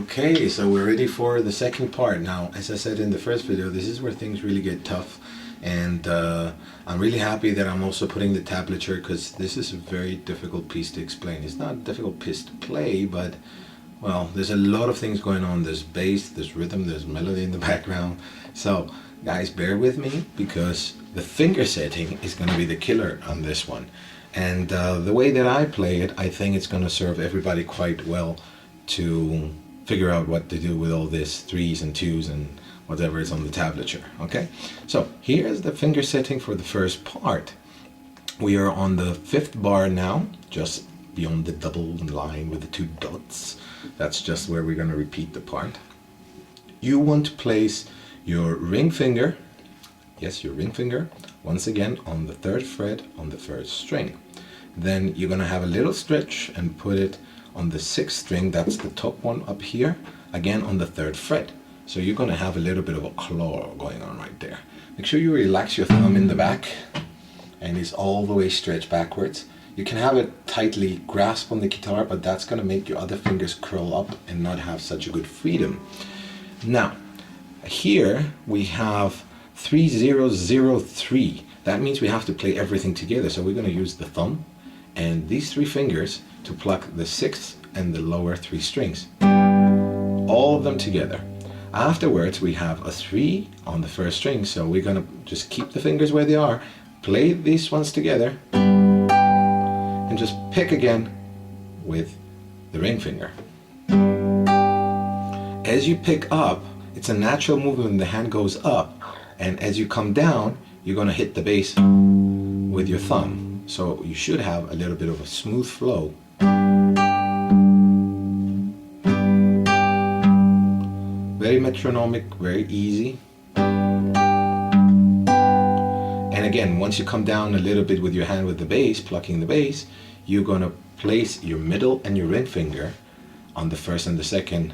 Okay, so we're ready for the second part. Now, as I said in the first video, this is where things really get tough, and I'm really happy that I'm also putting the tablature, because this is a very difficult piece to explain. It's not a difficult piece to play, but well, there's a lot of things going on. There's bass, there's rhythm, there's melody in the background. So guys, bear with me, because the finger setting is going to be the killer on this one. And the way that I play it, I think it's going to serve everybody quite well to figure out what to do with all this 3s and 2s and whatever is on the tablature. Okay, so here's the finger setting for the first part. We are on the 5th bar now, just beyond the double line with the 2 dots. That's just where we're going to repeat the part. You want to place your ring finger, yes, your ring finger, once again on the 3rd fret on the 1st string. Then you're going to have a little stretch and put it on the 6th string, that's the top one up here, again on the 3rd fret. So you're going to have a little bit of a claw going on right there. Make sure you relax your thumb in the back, and it's all the way stretched backwards. You can have it tightly grasp on the guitar, but that's going to make your other fingers curl up and not have such a good freedom. Now, here we have 3-0-0-3. That means we have to play everything together. So we're going to use the thumb and these 3 fingers to pluck the 6th and the lower 3 strings. All of them together. Afterwards, we have a 3 on the 1st string. So we're going to just keep the fingers where they are, play these ones together, and just pick again with the ring finger. As you pick up, it's a natural movement when the hand goes up, and as you come down, you're going to hit the bass with your thumb. So you should have a little bit of a smooth flow. Very metronomic, very easy. And again, once you come down a little bit with your hand with the bass, plucking the bass, you're going to place your middle and your ring finger on the 1st and the 2nd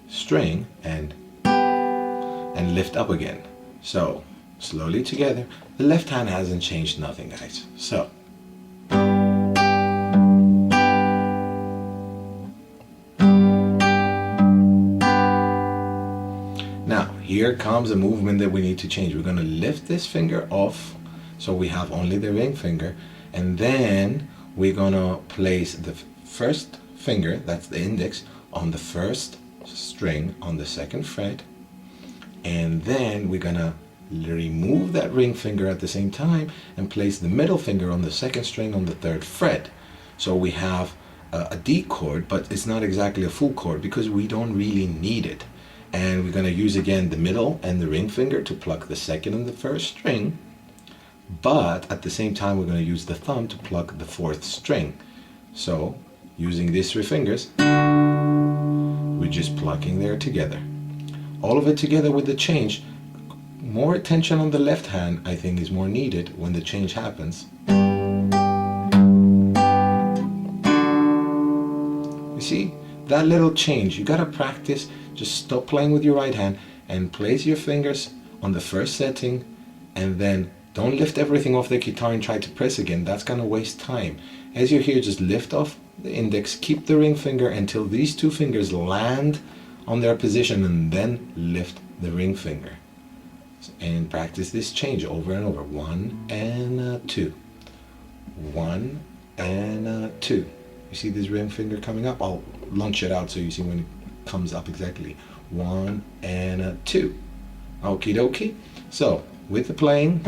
string and lift up again. So slowly together. The left hand hasn't changed nothing, guys. So now here comes a movement that we need to change. We're going to lift this finger off so we have only the ring finger, and then we're going to place the 1st finger, that's the index, on the 1st string on the 2nd fret, and then we're going to remove that ring finger at the same time and place the middle finger on the 2nd string on the 3rd fret. So we have a D chord, but it's not exactly a full chord because we don't really need it. And we're going to use again the middle and the ring finger to pluck the 2nd and the 1st string, but at the same time we're going to use the thumb to pluck the 4th string. So using these 3 fingers, we're just plucking there together. All of it together with the change. More attention on the left hand, I think, is more needed when the change happens. You see, that little change, you gotta practice. Just stop playing with your right hand and place your fingers on the 1st setting, and then don't lift everything off the guitar and try to press again. That's gonna waste time. As you're here, just lift off the index, keep the ring finger until these 2 fingers land on their position, and then lift the ring finger. And practice this change over and over. 1 and 2. 1 and 2. You see this ring finger coming up? I'll launch it out so you see when it comes up exactly. 1 and 2. Okie dokie. So with the playing.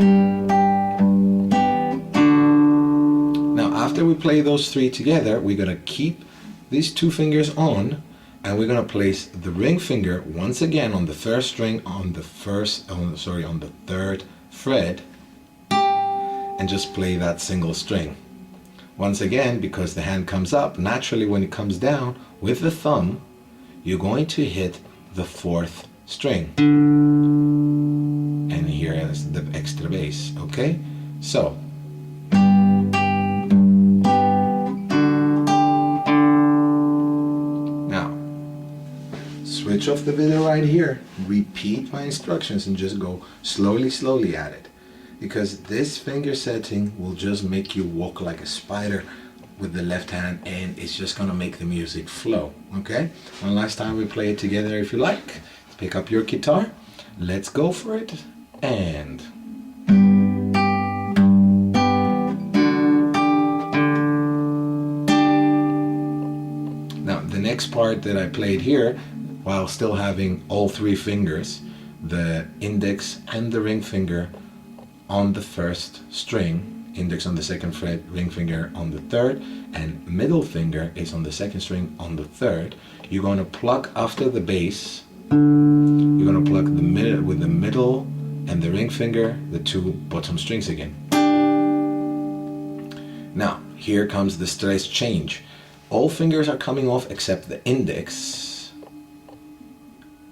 Now after we play those 3 together, we're gonna keep these 2 fingers on, and we're going to place the ring finger once again on the 1st string on the 3rd fret, and just play that single string. Once again, because the hand comes up, naturally when it comes down with the thumb, you're going to hit the 4th string. And here is the extra bass, okay? So switch off the video right here, repeat my instructions, and just go slowly at it, because this finger setting will just make you walk like a spider with the left hand, and it's just gonna make the music flow. Okay, one last time we play it together if you like. Pick up your guitar, let's go for it, and now the next part that I played here, while still having all three fingers, the index and the ring finger on the first string, index on the second fret, ring finger on the third, and middle finger is on the second string on the third. You're going to pluck after the bass. You're going to pluck the middle with the middle and the ring finger, the two bottom strings again. Now, here comes the stress change. All fingers are coming off except the index.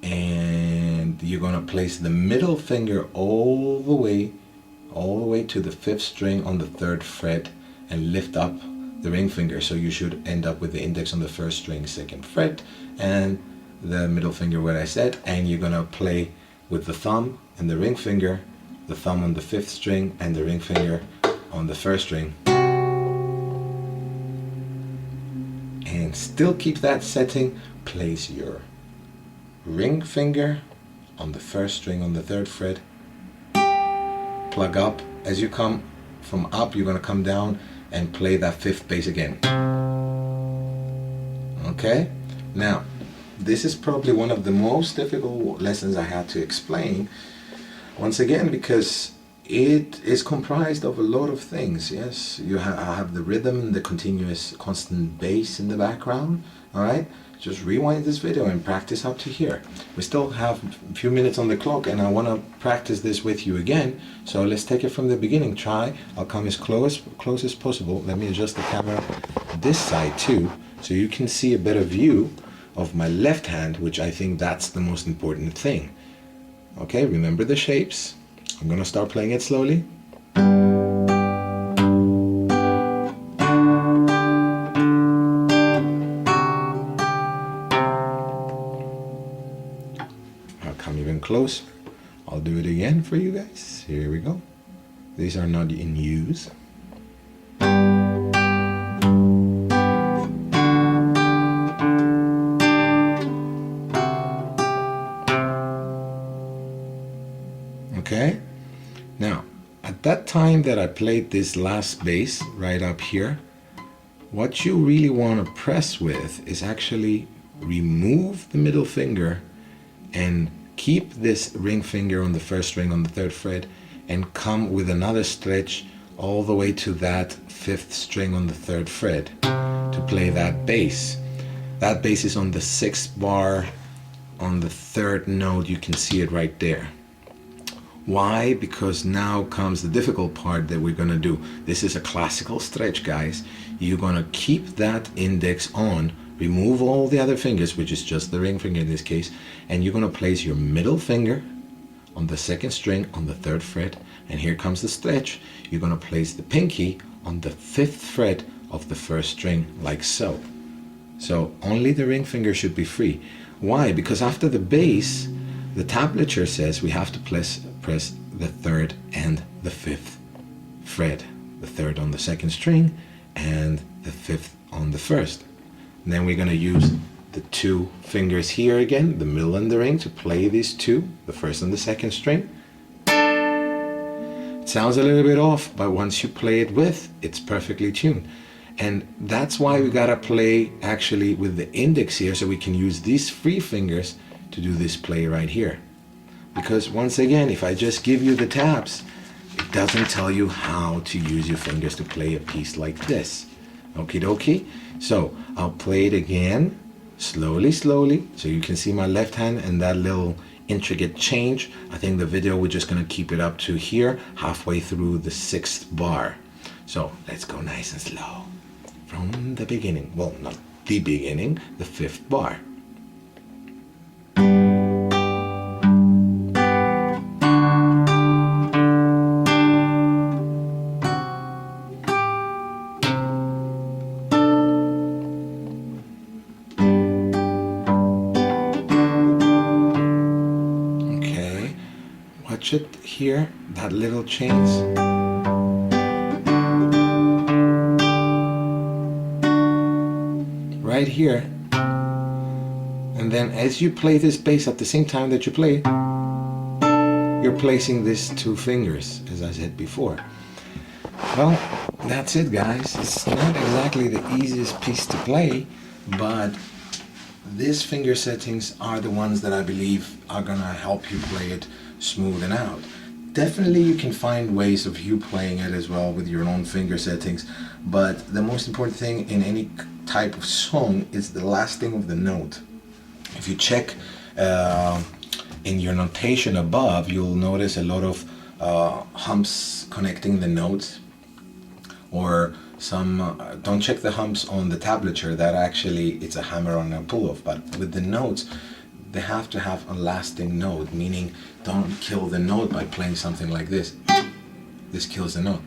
And you're going to place the middle finger all the way to the fifth string on the third fret and lift up the ring finger. So you should end up with the index on the first string, second fret, and the middle finger where I said, and you're going to play with the thumb and the ring finger, the thumb on the fifth string and the ring finger on the first string. And still keep that setting. Place your ring finger on the first string on the third fret, plug up. As you come from up, you're going to come down and play that fifth bass again. Okay? Now, this is probably one of the most difficult lessons I had to explain, once again, because it is comprised of a lot of things. Yes, I have the rhythm, the continuous constant bass in the background. All right, just rewind this video and practice up to here. We still have a few minutes on the clock, and I want to practice this with you again. So let's take it from the beginning. I'll come as close as possible. Let me adjust the camera this side too, so you can see a better view of my left hand, which I think that's the most important thing. Okay, remember the shapes. I'm gonna start playing it slowly. I'll come even closer. I'll do it again for you guys. Here we go. These are not in use. Okay, now at that time that I played this last bass right up here, what you really want to press with is actually remove the middle finger and keep this ring finger on the first string on the third fret and come with another stretch all the way to that fifth string on the third fret to play that bass. That bass is on the sixth bar on the third note. You can see it right there. Why? Because now comes the difficult part that we're gonna do. This is a classical stretch, guys. You're gonna keep that index on, remove all the other fingers, which is just the ring finger in this case, and you're gonna place your middle finger on the second string on the third fret, and here comes the stretch. You're gonna place the pinky on the fifth fret of the first string, like so. So only the ring finger should be free. Why? Because after the bass, the tablature says we have to press the third and the fifth fret. The third on the second string and the fifth on the first. And then we're going to use the two fingers here again, the middle and the ring, to play these two, the first and the second string. It sounds a little bit off, but once you play it with, it's perfectly tuned. And that's why we got to play actually with the index here, so we can use these free fingers to do this play right here. Because once again, if I just give you the tabs, it doesn't tell you how to use your fingers to play a piece like this. Okie dokie. So I'll play it again, slowly, so you can see my left hand and that little intricate change. I think the video, we're just gonna keep it up to here, halfway through the sixth bar. So let's go nice and slow. From the beginning, well, not the beginning, the fifth bar. It here, that little change. right here, and then as you play this bass at the same time that you play, you're placing these two fingers, as I said before. Well, that's it, guys. It's not exactly the easiest piece to play, but these finger settings are the ones that I believe are gonna help you play it smooth and out. Definitely you can find ways of you playing it as well with your own finger settings, but the most important thing in any type of song is the lasting of the note. If you check in your notation above, you'll notice a lot of humps connecting the notes, or some, don't check the humps on the tablature, that actually it's a hammer on a pull-off, but with the notes, they have to have a lasting note, meaning don't kill the note by playing something like this. This kills the note.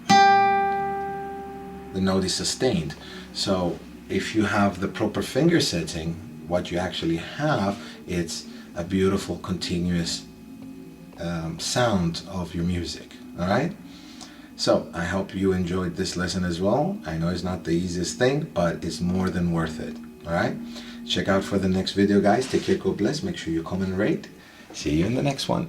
The note is sustained. So if you have the proper finger setting, what you actually have, it's a beautiful continuous sound of your music. All right? So I hope you enjoyed this lesson as well. I know it's not the easiest thing, but it's more than worth it. All right? Check out for the next video, guys. Take care, God bless. Make sure you comment and rate. See you in the next one.